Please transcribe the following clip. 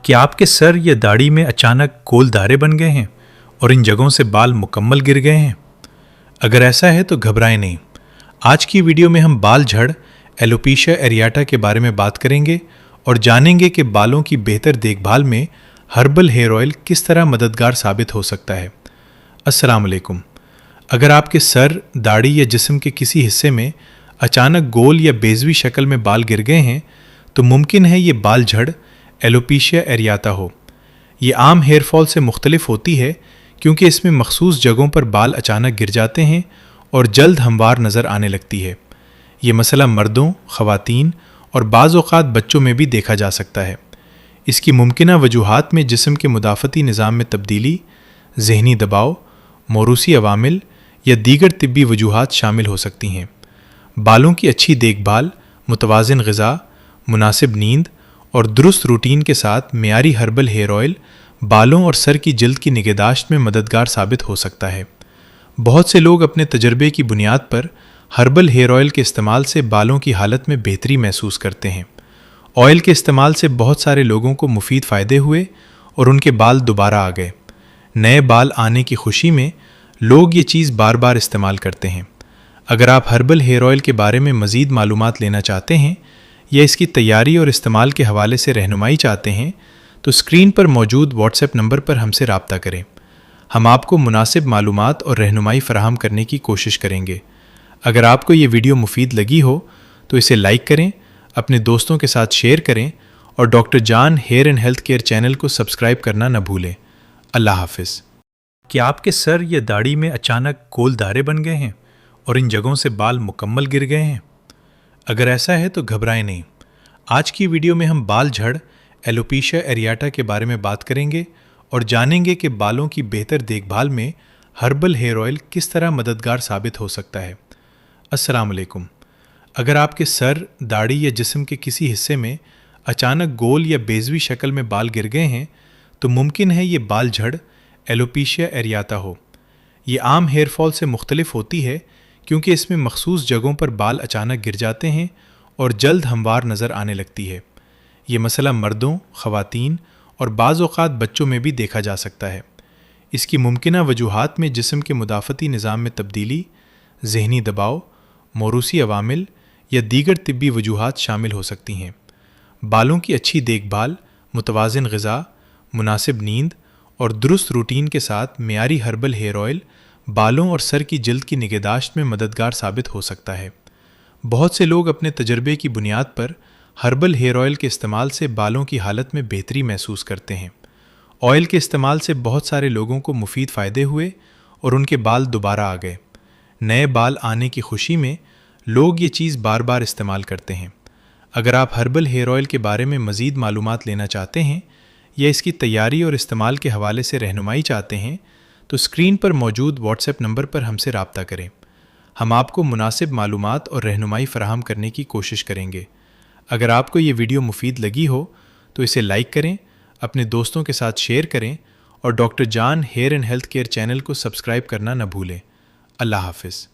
क्या आपके सर या दाढ़ी में अचानक गोल दारे बन गए हैं और इन जगहों से बाल मुकम्मल गिर गए हैं? अगर ऐसा है तो घबराएं नहीं। आज की वीडियो में हम बाल झड़ एलोपेशिया एरियाटा के बारे में बात करेंगे और जानेंगे कि बालों की बेहतर देखभाल में हर्बल हेयर ऑयल किस तरह मददगार साबित हो सकता है। अस्सलाम वालेकुम। अगर आपके सर, दाढ़ी या जिस्म के किसी हिस्से में अचानक गोल या बेज़वी शक्ल में बाल गिर गए हैं तो मुमकिन है ये बाल झड़ एलोपेशिया एरियाटा हो। ये आम हेयर फॉल से मुख्तलिफ होती है क्योंकि इसमें मखसूस जगहों पर बाल अचानक गिर जाते हैं और जल्द हमवार नज़र आने लगती है। ये मसला मर्दों, ख़वातीन और बाज़ औक़ात बच्चों में भी देखा जा सकता है। इसकी मुमकिना वजूहात में जिस्म के मुदाफ़ती निज़ाम में तब्दीली, ज़हनी दबाव, मौरूसी अवामिल या दीगर तिब्बी वजूहात शामिल हो सकती हैं। बालों की अच्छी देखभाल, मुतवाज़िन ग़िज़ा, मुनासिब नींद और दुरुस्त रूटीन के साथ मियारी हर्बल हेयर ऑयल बालों और सर की जल्द की निगहदाश्त में मददगार साबित हो सकता है। बहुत से लोग अपने तजर्बे की बुनियाद पर हर्बल हेयर ऑयल के इस्तेमाल से बालों की हालत में बेहतरी महसूस करते हैं। ऑयल के इस्तेमाल से बहुत सारे लोगों को मुफीद फ़ायदे हुए और उनके बाल दोबारा आ गए। नए बाल आने की खुशी में लोग ये चीज़ बार बार इस्तेमाल करते हैं। अगर आप हर्बल हेयर ऑयल के बारे में मज़ीद मालूमात लेना चाहते हैं या इसकी तैयारी और इस्तेमाल के हवाले से रहनुमाई चाहते हैं तो स्क्रीन पर मौजूद व्हाट्सएप नंबर पर हमसे राब्ता करें। हम आपको मुनासिब मालूमात और रहनुमाई फ़राहम करने की कोशिश करेंगे। अगर आपको ये वीडियो मुफीद लगी हो तो इसे लाइक करें, अपने दोस्तों के साथ शेयर करें और doctor Jaan hair and health care channel को सब्सक्राइब करना न भूलें। अल्लाह हाफिज़। क्या आपके सर या दाढ़ी में अचानक गोल दारे बन गए हैं और इन जगहों से बाल मुकम्मल गिर गए हैं? अगर ऐसा है तो घबराएं नहीं। आज की वीडियो में हम बाल झड़ एलोपेशिया एरियाटा के बारे में बात करेंगे और जानेंगे कि बालों की बेहतर देखभाल में हर्बल हेयर ऑयल किस तरह मददगार साबित हो सकता है। अस्सलाम वालेकुम। अगर आपके सर, दाढ़ी या जिस्म के किसी हिस्से में अचानक गोल या बेज़वी शक्ल में बाल गिर गए हैं तो मुमकिन है ये बाल झड़ एलोपेशिया एरियाटा हो। ये आम हेयर फॉल से मुख्तलिफ होती है क्योंकि इसमें मखसूस जगहों पर बाल अचानक गिर जाते हैं और जल्द हमवार नज़र आने लगती है। ये मसला मर्दों, ख़वातीन और बाज़ औक़ात बच्चों में भी देखा जा सकता है। इसकी मुमकिना वजूहात में जिस्म के मुदाफ़ती निज़ाम में तब्दीली, ज़हनी दबाव, मौरूसी अवामिल या दीगर तिब्बी वजूहात शामिल हो सकती हैं। बालों की अच्छी देखभाल, मुतवाज़िन ग़िज़ा, मुनासिब नींद और दुरुस्त रूटीन के साथ मियारी हर्बल हेयर ऑयल बालों और सर की जल्द की निगहदाश्त में मददगार साबित हो सकता है। बहुत से लोग अपने तजर्बे की बुनियाद पर हर्बल हेयर ऑयल के इस्तेमाल से बालों की हालत में बेहतरी महसूस करते हैं। ऑयल के इस्तेमाल से बहुत सारे लोगों को मुफीद फ़ायदे हुए और उनके बाल दोबारा आ गए। नए बाल आने की खुशी में लोग ये चीज़ बार बार इस्तेमाल करते हैं। अगर आप हर्बल हेयर ऑयल के बारे में मज़ीद मालूमात लेना चाहते हैं या इसकी तैयारी और इस्तेमाल के हवाले से रहनुमाई चाहते हैं तो स्क्रीन पर मौजूद व्हाट्सएप नंबर पर हमसे राब्ता करें। हम आपको मुनासिब मालूमात और रहनुमाई फ़राहम करने की कोशिश करेंगे। अगर आपको ये वीडियो मुफीद लगी हो तो इसे लाइक करें, अपने दोस्तों के साथ शेयर करें और doctor Jaan hair and health care channel को सब्सक्राइब करना न भूलें। अल्लाह हाफिज़।